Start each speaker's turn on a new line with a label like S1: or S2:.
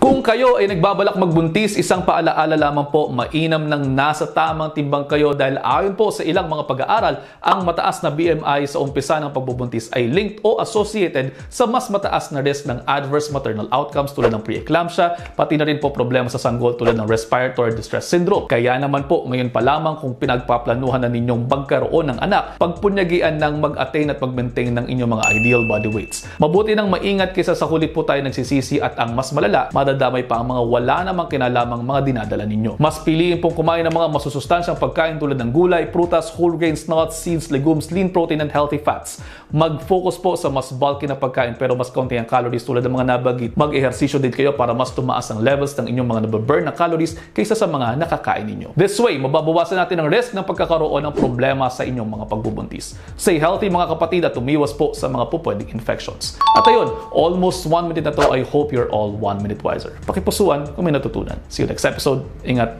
S1: Kung kayo ay nagbabalak magbuntis, isang paalaala lamang po, mainam nang nasa tamang timbang kayo dahil ayon po sa ilang mga pag-aaral, ang mataas na BMI sa umpisa ng pagbubuntis ay linked o associated sa mas mataas na risk ng adverse maternal outcomes tulad ng preeclampsia, pati na rin po problema sa sanggol tulad ng respiratory distress syndrome. Kaya naman po, ngayon pa lamang kung pinagpaplanuhan na ninyong magkaroon ng anak, pagpunyagian ng mag-attain at mag-maintain ng inyong mga ideal body weights. Mabuti nang maingat kaysa sa huli po tayo nagsisisi at ang mas malala, madadamay pa ang mga wala namang kinalamang mga dinadala ninyo. Mas piliin pong kumain ng mga masusustansyang pagkain tulad ng gulay, prutas, whole grains, nuts, seeds, legumes, lean protein, and healthy fats. Mag-focus po sa mas bulky na pagkain pero mas konti ang calories tulad ng mga nabagit. Mag-ehersisyo din kayo para mas tumaas ang levels ng inyong mga nababurn na calories kaysa sa mga nakakain ninyo. This way, mababawasan natin ang risk ng pagkakaroon ng problema sa inyong mga pagbubuntis. Stay healthy mga kapatid at umiwas po sa mga pupwedeng infections. At ayun, almost 1 minute na to. I hope you're all 1 minute wiser. Pakipusuan kung may natutunan. See you next episode. Ingat!